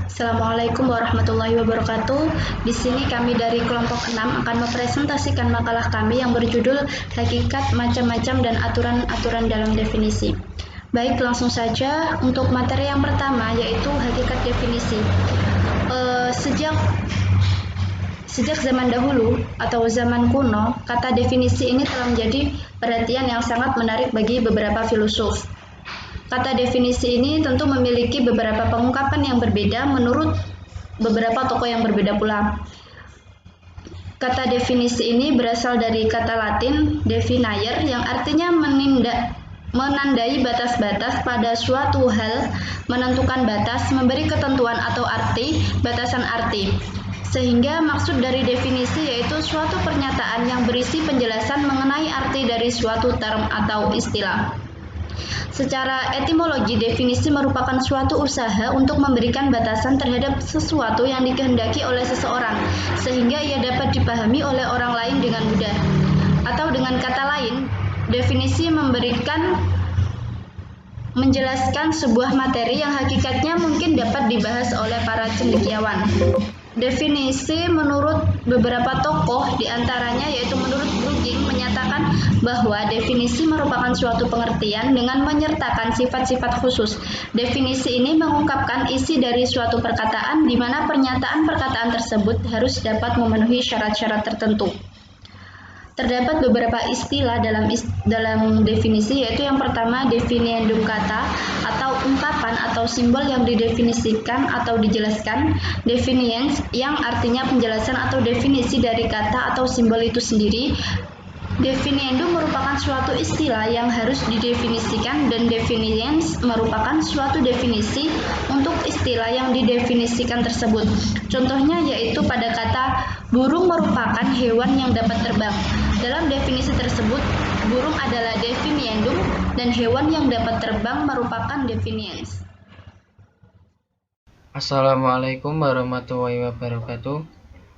Assalamualaikum warahmatullahi wabarakatuh. Di sini kami dari kelompok 6 akan mempresentasikan makalah kami yang berjudul Hakikat Macam-macam dan Aturan-aturan dalam Definisi. Baik, langsung saja untuk materi yang pertama yaitu hakikat definisi. Sejak zaman dahulu atau zaman kuno, kata definisi ini telah menjadi perhatian yang sangat menarik bagi beberapa filosof. Kata definisi ini tentu memiliki beberapa pengungkapan yang berbeda menurut beberapa tokoh yang berbeda pula. Kata definisi ini berasal dari kata Latin definiere yang artinya menandai batas-batas pada suatu hal, menentukan batas, memberi ketentuan atau arti, batasan arti. Sehingga maksud dari definisi yaitu suatu pernyataan yang berisi penjelasan mengenai arti dari suatu term atau istilah. Secara etimologi, definisi merupakan suatu usaha untuk memberikan batasan terhadap sesuatu yang dikehendaki oleh seseorang, sehingga ia dapat dipahami oleh orang lain dengan mudah. Atau dengan kata lain, definisi menjelaskan sebuah materi yang hakikatnya mungkin dapat dibahas oleh para cendekiawan. Definisi menurut beberapa tokoh diantaranya yaitu menurut Brueging menyatakan bahwa definisi merupakan suatu pengertian dengan menyertakan sifat-sifat khusus. Definisi ini mengungkapkan isi dari suatu perkataan di mana pernyataan-perkataan tersebut harus dapat memenuhi syarat-syarat tertentu. Terdapat beberapa istilah dalam definisi, yaitu yang pertama definiendum kata atau ungkapan atau simbol yang didefinisikan atau dijelaskan, definiens yang artinya penjelasan atau definisi dari kata atau simbol itu sendiri. Definiendum merupakan suatu istilah yang harus didefinisikan dan definiens merupakan suatu definisi untuk istilah yang didefinisikan tersebut. Contohnya yaitu pada kata burung merupakan hewan yang dapat terbang. Dalam definisi tersebut, burung adalah definiendum dan hewan yang dapat terbang merupakan definiens. Assalamualaikum warahmatullahi wabarakatuh.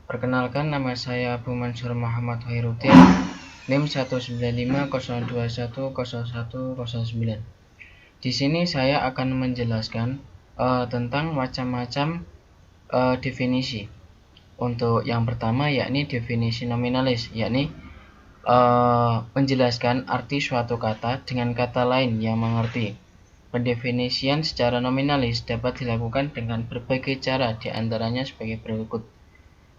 Perkenalkan, nama saya Abu Mansur Muhammad Khairuddin, NIM 1950210100109. Di sini saya akan menjelaskan tentang macam-macam definisi. Untuk yang pertama yakni definisi nominalis, yakni menjelaskan arti suatu kata dengan kata lain yang mengerti. Pendefinisian secara nominalis dapat dilakukan dengan berbagai cara, diantaranya sebagai berikut.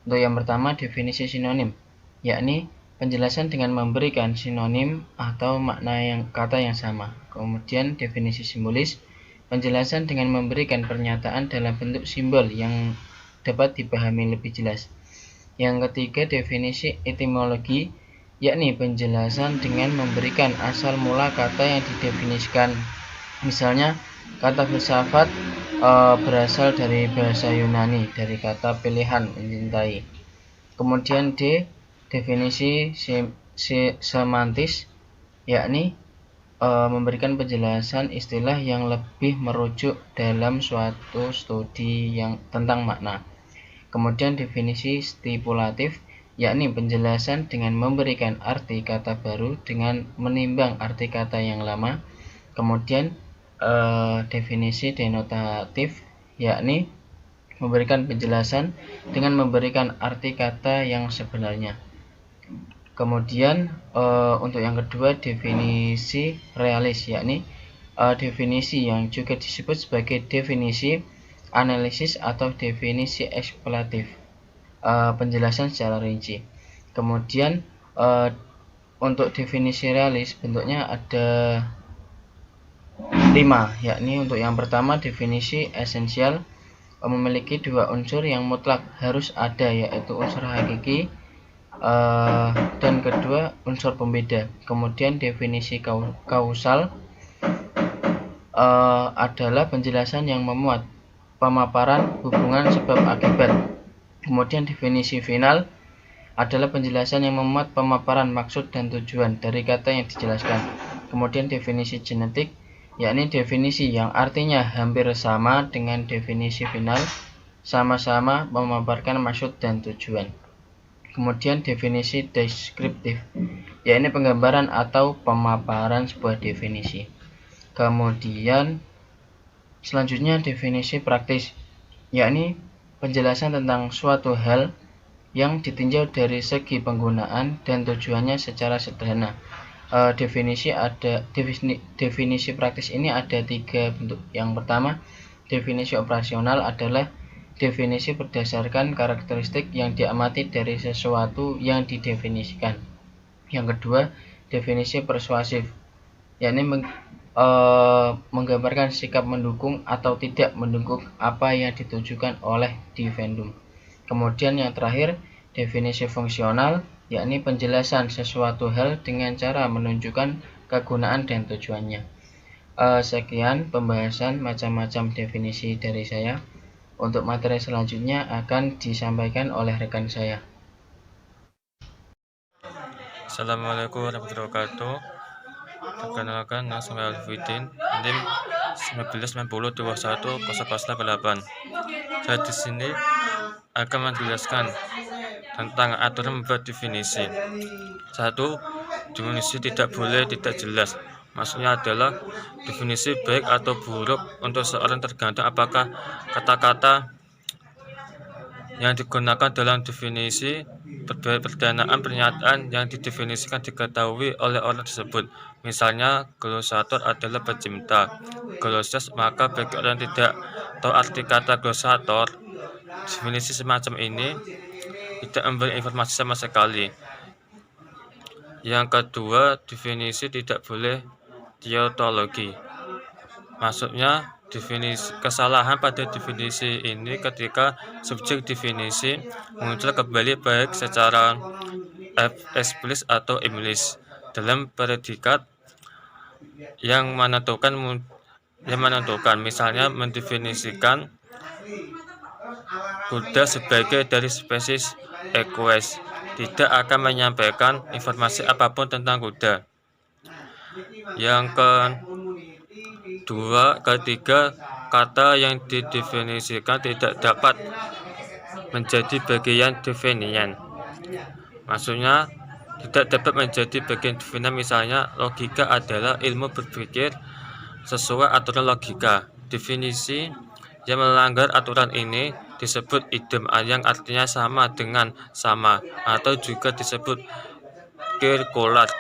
Untuk yang pertama, definisi sinonim, yakni penjelasan dengan memberikan sinonim atau makna kata yang sama. Kemudian definisi simbolis, penjelasan dengan memberikan pernyataan dalam bentuk simbol yang dapat dipahami lebih jelas. Yang ketiga, definisi etimologi, yakni penjelasan dengan memberikan asal mula kata yang didefinisikan. Misalnya, kata filsafat berasal dari bahasa Yunani, dari kata pilihan, mencintai. Kemudian D, definisi semantis, yakni memberikan penjelasan istilah yang lebih merujuk dalam suatu studi tentang makna. Kemudian definisi stipulatif, yakni penjelasan dengan memberikan arti kata baru dengan menimbang arti kata yang lama. Kemudian definisi denotatif, yakni memberikan penjelasan dengan memberikan arti kata yang sebenarnya. Kemudian untuk yang kedua, definisi realis, yakni definisi yang juga disebut sebagai definisi analisis atau definisi eksploratif, penjelasan secara rinci. Kemudian untuk definisi realis bentuknya ada 5, yakni untuk yang pertama definisi esensial, memiliki dua unsur yang mutlak harus ada, yaitu unsur hakiki dan kedua unsur pembeda. Kemudian definisi kausal adalah penjelasan yang memuat pemaparan hubungan sebab akibat. Kemudian definisi final adalah penjelasan yang memuat pemaparan maksud dan tujuan dari kata yang dijelaskan. Kemudian definisi genetik, yakni definisi yang artinya hampir sama dengan definisi final, sama-sama memaparkan maksud dan tujuan. Kemudian definisi deskriptif, yakni penggambaran atau pemaparan sebuah definisi. Kemudian selanjutnya definisi praktis, yakni penjelasan tentang suatu hal yang ditinjau dari segi penggunaan dan tujuannya secara sederhana. Definisi praktis ini ada 3 bentuk. Yang pertama, definisi operasional adalah definisi berdasarkan karakteristik yang diamati dari sesuatu yang didefinisikan. Yang kedua, definisi persuasif, yakni menggambarkan sikap mendukung atau tidak mendukung apa yang ditujukan oleh defendum. Kemudian yang terakhir, definisi fungsional, yakni penjelasan sesuatu hal dengan cara menunjukkan kegunaan dan tujuannya. Sekian pembahasan macam-macam definisi dari saya. Untuk materi selanjutnya akan disampaikan oleh rekan saya. Assalamualaikum warahmatullahi wabarakatuh. Perkenalkan, nama saya Alfidin, NIM 1990210088. Saya di sini akan menjelaskan tentang aturan membuat definisi. 1. Definisi tidak boleh tidak jelas. Maksudnya adalah definisi baik atau buruk untuk seorang tergantung apakah kata-kata yang digunakan dalam definisi perdanaan pernyataan yang didefinisikan diketahui oleh orang tersebut. Misalnya, glosator adalah pencipta glosses, maka bagi orang yang tidak tahu arti kata glosator, definisi semacam ini tidak memberi informasi sama sekali. Yang kedua, definisi tidak boleh tautologi. Maksudnya, kesalahan pada definisi ini ketika subjek definisi muncul kembali baik secara eksplisit atau implisit dalam predikat yang menentukan, misalnya mendefinisikan kuda sebagai dari spesies Equus, tidak akan menyampaikan informasi apapun tentang kuda. Yang ketiga, kata yang didefinisikan tidak dapat menjadi bagian definian. Maksudnya, tidak dapat menjadi bagian definian. Misalnya, logika adalah ilmu berpikir sesuai aturan logika. Definisi yang melanggar aturan ini disebut idiom, yang artinya sama dengan sama, atau juga disebut circular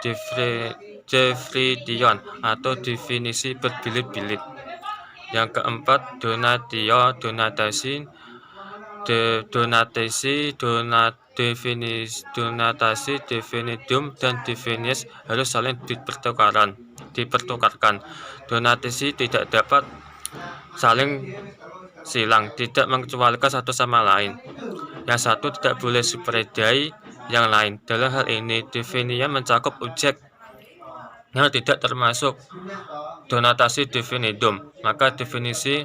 definition atau definisi berbilit-bilit. Yang keempat, donatasi, definitum, dan definis harus saling dipertukarkan. Donatasi tidak dapat saling silang, tidak mengecualikan satu sama lain. Yang satu tidak boleh superdai yang lain. Dalam hal ini, definian mencakup objek yang tidak termasuk donatasi definitum, maka definisi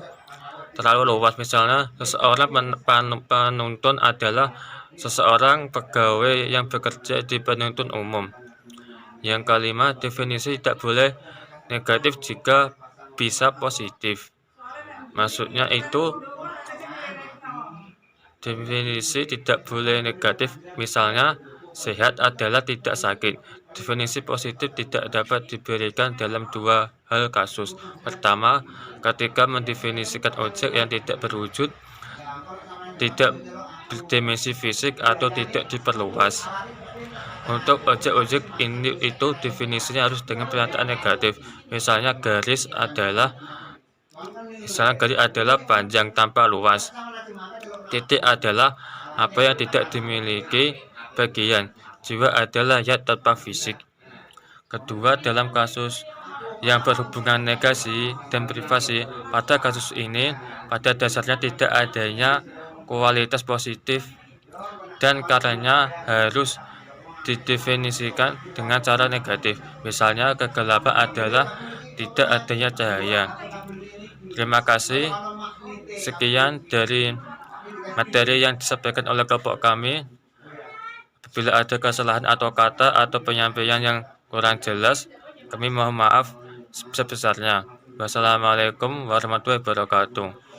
terlalu luas. Misalnya, seseorang penuntun adalah seseorang pegawai yang bekerja di penuntut umum. Yang kelima, definisi tidak boleh negatif jika bisa positif. Maksudnya itu, definisi tidak boleh negatif, misalnya sehat adalah tidak sakit. Definisi positif tidak dapat diberikan dalam 2 hal kasus. Pertama, ketika mendefinisikan objek yang tidak berwujud, tidak berdimensi fisik, atau tidak diperluas. Untuk objek-objek ini itu definisinya harus dengan pernyataan negatif. Misalnya garis adalah panjang tanpa luas. Titik adalah apa yang tidak dimiliki bagian. Jiwa adalah zat tanpa fisik. Kedua, dalam kasus yang berhubungan negasi dan privasi, pada kasus ini pada dasarnya tidak adanya kualitas positif dan karenanya harus didefinisikan dengan cara negatif. Misalnya, kegelapan adalah tidak adanya cahaya. Terima kasih. Sekian dari materi yang disampaikan oleh kelompok kami. Apabila ada kesalahan atau kata atau penyampaian yang kurang jelas, kami mohon maaf sebesar-besarnya. Wassalamualaikum warahmatullahi wabarakatuh.